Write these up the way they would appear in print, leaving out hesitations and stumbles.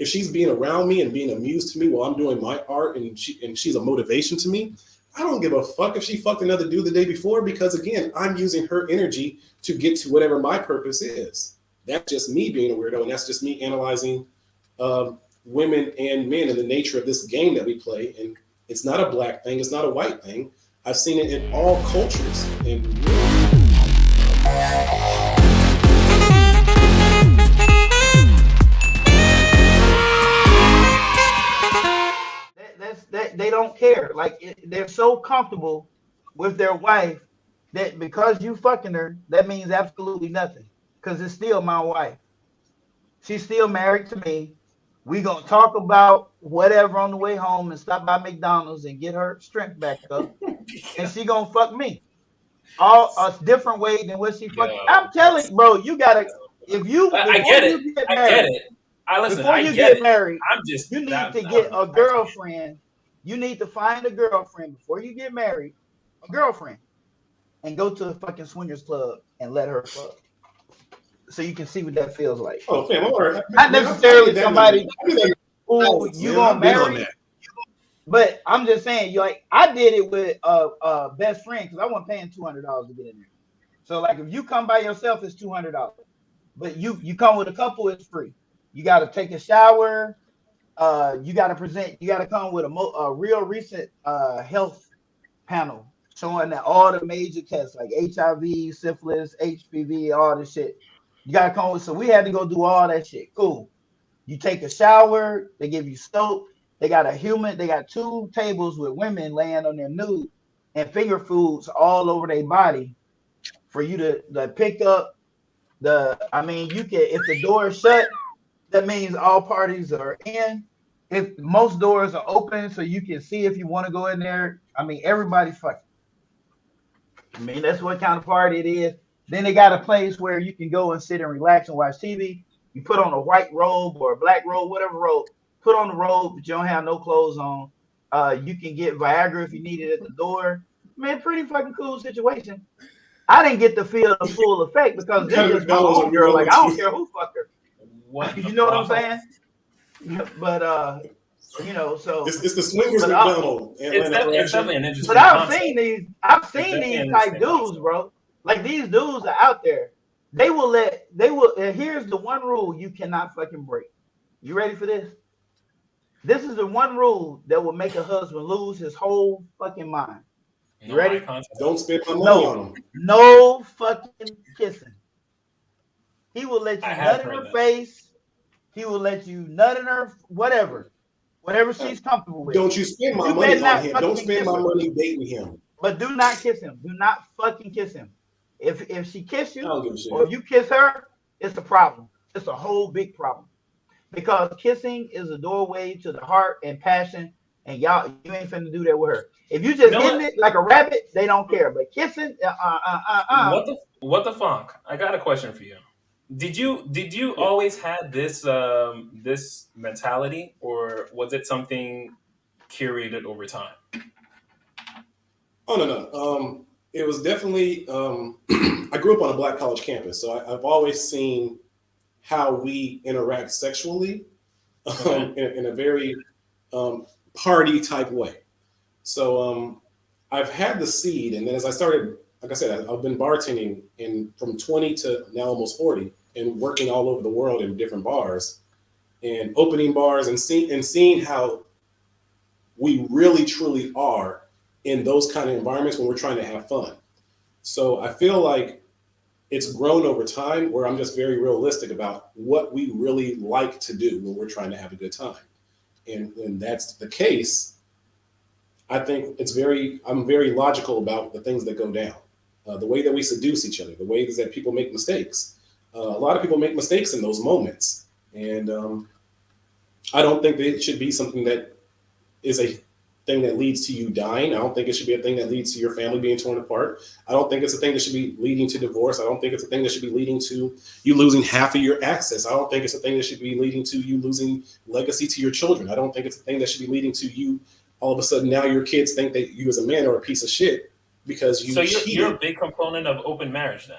if she's being around me and being amused to me while I'm doing my art, and she's a motivation to me, I don't give a fuck if she fucked another dude the day before, because again, I'm using her energy to get to whatever my purpose is. That's just me being a weirdo, and that's just me analyzing women and men and the nature of this game that we play. And it's not a black thing, it's not a white thing. I've seen it in all cultures. And they don't care. Like they're so comfortable with their wife that because you fucking her, that means absolutely nothing. Because it's still my wife. She's still married to me. We gonna talk about whatever on the way home and stop by McDonald's and get her strength back up, and she gonna fuck me. All a different way than what she fuck. I'm telling you, bro, you gotta if you I get it. You get I married, get it. Before you get married, I'm just you need to get a girlfriend. You need to find a girlfriend before you get married, a girlfriend, and go to a fucking swingers club and let her fuck. So you can see what that feels like. Oh, fam, not necessarily somebody who you gonna marry. But I'm just saying, you like I did it with a best friend because I wasn't paying $200 to get in there. So like if you come by yourself, it's $200. But you come with a couple, it's free. You got to take a shower. You got to present. You got to come with a real recent health panel showing that all the major tests like HIV, syphilis, HPV, all this shit. You got to come with. So we had to go do all that shit. Cool. You take a shower. They give you soap. They got They got 2 tables with women laying on their nude and finger foods all over their body for you to pick up. You can, if the door is shut, that means all parties are in. If most doors are open, so you can see if you want to go in there. I mean, everybody's fucking. I mean, that's what kind of party it is. Then they got a place where you can go and sit and relax and watch TV. You put on a white robe or a black robe, whatever robe. Put on the robe, but you don't have no clothes on. You can get Viagra if you need it at the door. Man, pretty fucking cool situation. I didn't get to feel the full effect because this is my own girl. Like, I don't care who fucked her. You know what I'm saying? But so it's the swingers McDonald. It's definitely an interesting. But I've seen these type dudes, bro. Like these dudes are out there. They will. And here's the one rule you cannot fucking break. You ready for this? This is the one rule that will make a husband lose his whole fucking mind. You ready? Don't spend my money on him. No fucking kissing. He will let you nut in her face. He will let you nut in her, whatever she's comfortable with. Don't you spend my money on him. Don't spend my money dating him. But do not kiss him. Do not fucking kiss him. If she kiss you or if you kiss her, it's a problem. It's a whole big problem. Because kissing is a doorway to the heart and passion, and you ain't finna do that with her. If you just hitting it like a rabbit, they don't care. But kissing, What the funk? I got a question for you. Did you always have this this mentality, or was it something curated over time? Oh no. It was definitely. I grew up on a black college campus, so I've always seen how we interact sexually in a very party type way. So I've had the seed, and then as I started, like I said, I've been bartending from 20 to now almost 40, and working all over the world in different bars, and opening bars, and seeing how we really truly are in those kind of environments when we're trying to have fun. So I feel like it's grown over time where I'm just very realistic about what we really like to do when we're trying to have a good time. And when that's the case, I think I'm very logical about the things that go down. The way that we seduce each other, the ways that people make mistakes. A lot of people make mistakes in those moments. And I don't think that it should be something that is a thing that leads to you dying. I don't think it should be a thing that leads to your family being torn apart. I don't think it's a thing that should be leading to divorce. I don't think it's a thing that should be leading to you losing half of your access. I don't think it's a thing that should be leading to you losing legacy to your children. I don't think it's a thing that should be leading to you all of a sudden now your kids think that you as a man are a piece of shit because you cheated. So you're a big proponent of open marriage then?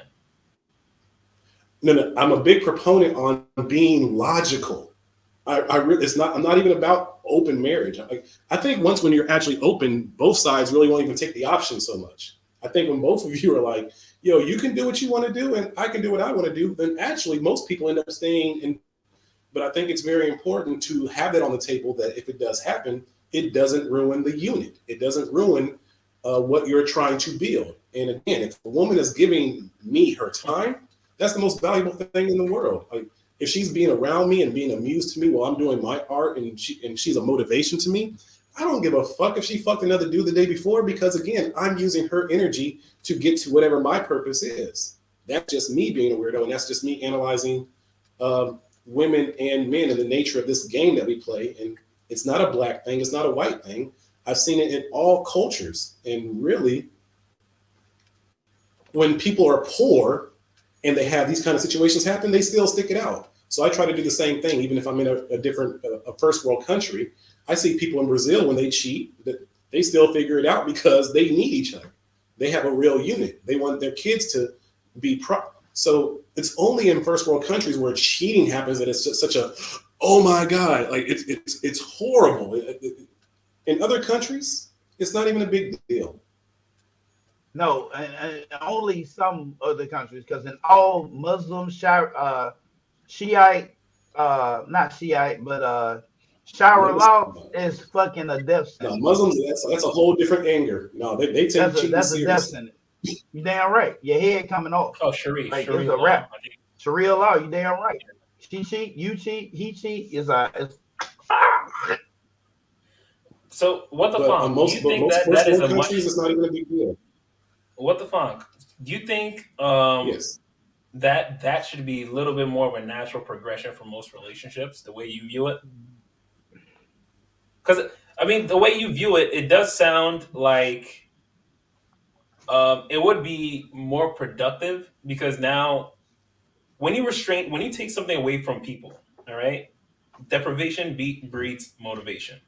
No, I'm a big proponent on being logical. It's not. I'm not even about open marriage. I think once when you're actually open, both sides really won't even take the option so much. I think when both of you are like, yo, you can do what you want to do, and I can do what I want to do, then actually most people end up staying in. But I think it's very important to have that on the table that if it does happen, it doesn't ruin the unit. It doesn't ruin what you're trying to build. And again, if a woman is giving me her time, that's the most valuable thing in the world. Like if she's being around me and being amused to me while I'm doing my art, and she's a motivation to me, I don't give a fuck if she fucked another dude the day before, because again, I'm using her energy to get to whatever my purpose is. That's just me being a weirdo, and that's just me analyzing women and men and the nature of this game that we play. And it's not a black thing, it's not a white thing. I've seen it in all cultures. And really, when people are poor and they have these kind of situations happen, they still stick it out. So I try to do the same thing, even if I'm in a different, a first world country. I see people in Brazil when they cheat, that they still figure it out because they need each other. They have a real unit. They want their kids to be so it's only in first world countries where cheating happens that it's just such a, oh my God, like it's horrible. In other countries, it's not even a big deal. No, and only some other countries, because in all Muslim, Shiite, not Shiite, but shower law is fucking a death sentence. No, Muslims, that's a whole different anger. No, they take cheating that's a death sentence. You damn right. Your head coming off. Oh, Sharia. Like Sharia it's a law. rap. Sharia law. You damn right. She cheat, you cheat, he cheat. So what the fuck? Do you think that is a much? It's not even a big deal. What the fuck? Do you think Yes. that should be a little bit more of a natural progression for most relationships, the way you view it? Because I mean, the way you view it, it does sound like it would be more productive, because now when you take something away from people, all right, deprivation breeds motivation.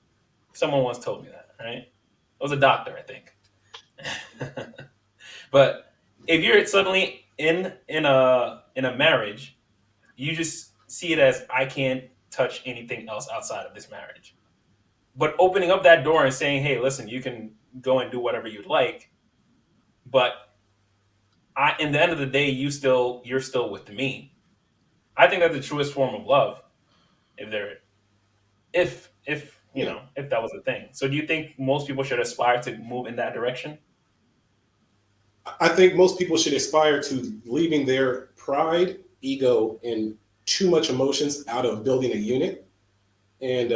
Someone once told me that, right? It was a doctor, I think. But if you're suddenly in a marriage, you just see it as, I can't touch anything else outside of this marriage. But opening up that door and saying, hey, listen, you can go and do whatever you'd like, but in the end of the day, you're still with me. I think that's the truest form of love. If you know, if that was a thing. So do you think most people should aspire to move in that direction? I think most people should aspire to leaving their pride, ego, and too much emotions out of building a unit. And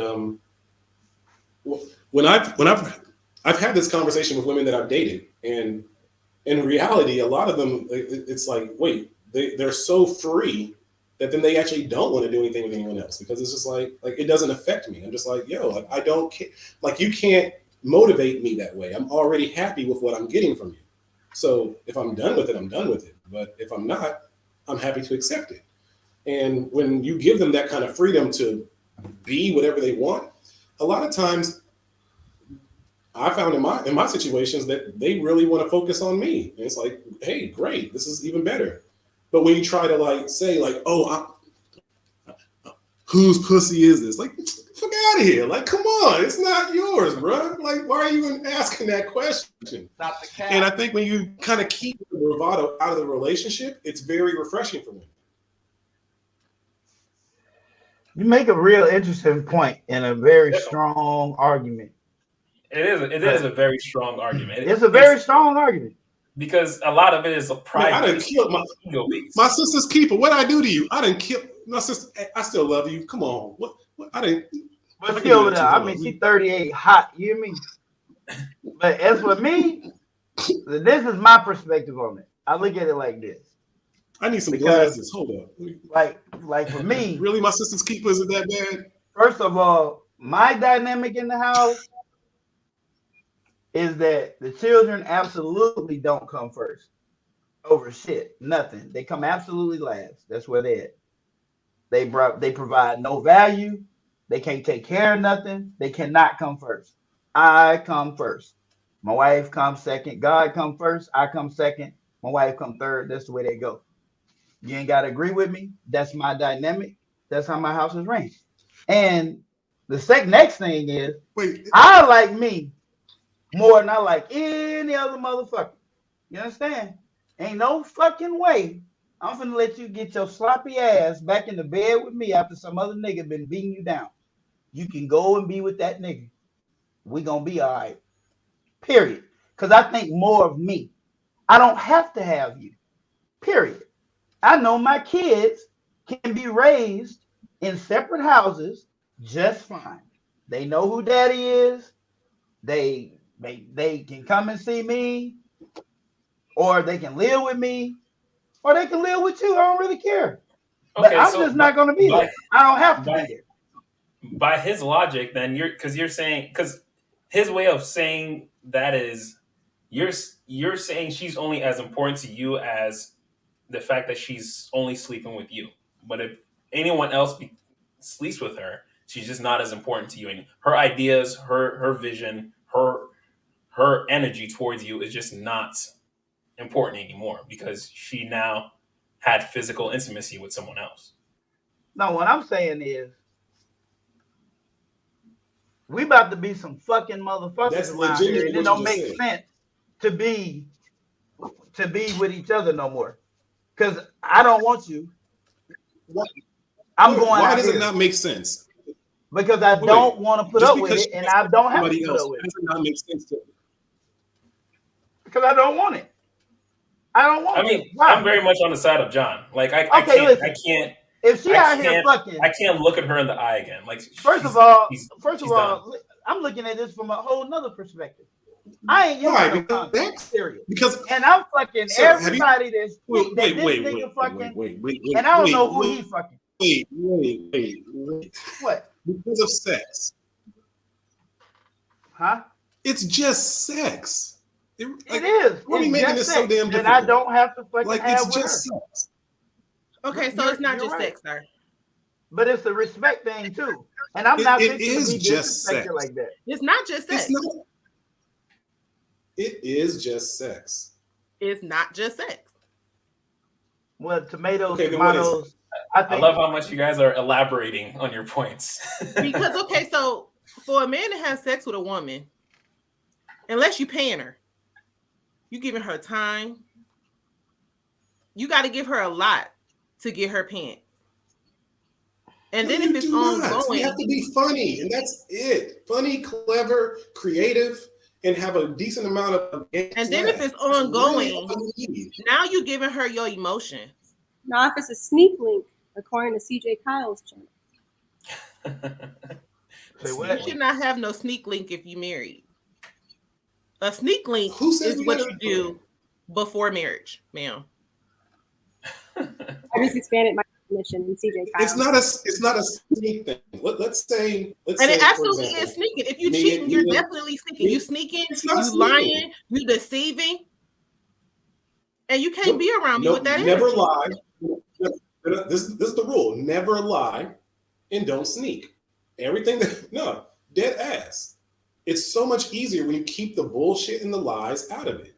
I've had this conversation with women that I've dated, and in reality, a lot of them, it's like, wait, they're so free that then they actually don't want to do anything with anyone else, because it's just like it doesn't affect me. I'm just like, yo, like, I don't care. Like, you can't motivate me that way. I'm already happy with what I'm getting from you. So if I'm done with it, I'm done with it. But if I'm not, I'm happy to accept it. And when you give them that kind of freedom to be whatever they want, a lot of times I found in my situations that they really want to focus on me. And it's like, hey, great, this is even better. But when you try to like say like, oh, whose pussy is this? Like, fuck out of here. Like, come on, it's not yours, bro. Like, why are you even asking that question? Not the cat. And I think when you kind of keep the bravado out of the relationship, it's very refreshing for women. You make a real interesting point and a very strong argument. It is a very strong argument. It's a very strong argument. Because a lot of it is a pride. Man, I didn't kill my sister's keeper. What did I do to you? I didn't kill my sister. I still love you. Come on. What I didn't. But still, I mean, she's 38, hot. You hear me? But as for me, this is my perspective on it. I look at it like this. I need some glasses. Hold up. Like for me, really, my sister's keeper isn't that bad. First of all, my dynamic in the house is that the children absolutely don't come first over shit, nothing. They come absolutely last. That's where they're at. They provide no value. They can't take care of nothing. They cannot come first. I come first. My wife comes second. God come first. I come second. My wife come third. That's the way they go. You ain't got to agree with me. That's my dynamic. That's how my house is ran. And the next thing is, I like me more than I like any other motherfucker. You understand? Ain't no fucking way I'm finna let you get your sloppy ass back in the bed with me after some other nigga been beating you down. You can go and be with that nigga. We gonna be all right. Period. Because I think more of me. I don't have to have you. Period. I know my kids can be raised in separate houses just fine. They know who daddy is. They can come and see me, or they can live with me, or they can live with you. I don't really care. But I'm just not going to be there. I don't have to be there. By his logic, then you're saying, because his way of saying that is you're saying she's only as important to you as the fact that she's only sleeping with you. But if anyone else sleeps with her, she's just not as important to you. And her ideas, her vision, her energy towards you is just not important anymore because she now had physical intimacy with someone else. No, what I'm saying is, we about to be some fucking motherfuckers around here. It don't make sense to be with each other no more. Because I don't want you. Why does it not make sense? Because I don't want to put up with it, and I don't have to put up with it. Why does it not make sense to? Because I don't want it. I don't want it. I mean, I'm very much on the side of John. Like I can't. If she out here fucking, I can't look at her in the eye again. Like first of all, I'm looking at this from a whole nother perspective. I ain't giving no serious because and I'm fucking everybody that's wait, and I don't know who he fucking. Wait. What? Because of sex. Huh? It's just sex. It is. What are we making this so damn difficult? And I don't have to fucking like have it's just sex. Okay, so it's not just sex, sir. But it's a respect thing too. And I'm not it is just sex like that. It's not just sex. It is just sex. It's not just sex. Well, tomatoes. I love how much you guys are elaborating on your points. Because so for a man to have sex with a woman, unless you're paying her, you giving her time. You got to give her a lot to get her pants. And then if it's ongoing, you have to be funny, and that's it. Funny, clever, creative, and have a decent amount of. And then if it's ongoing, now you're giving her your emotions. Now, if it's a sneak link, according to CJ Kyle's channel. You should not have no sneak link if you married. A sneak link is what you do before marriage, ma'am. I just expanded my definition in CJ Kyle. It's not a sneak thing. Let's say it absolutely is sneaking. If you cheating, you're definitely sneaking. You sneaking, you lying, you deceiving, and you can't be around me with that. Never lie. This is the rule. Never lie and don't sneak. Everything dead ass. It's so much easier when you keep the bullshit and the lies out of it.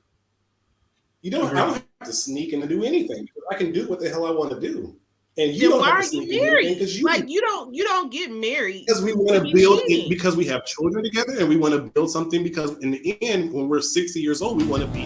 I don't have to sneak and do anything. I can do what the hell I want to do. And you don't have to sneak and do anything because you don't get married because we want to build it because we have children together and we want to build something because in the end, when we're 60 years old, we want to be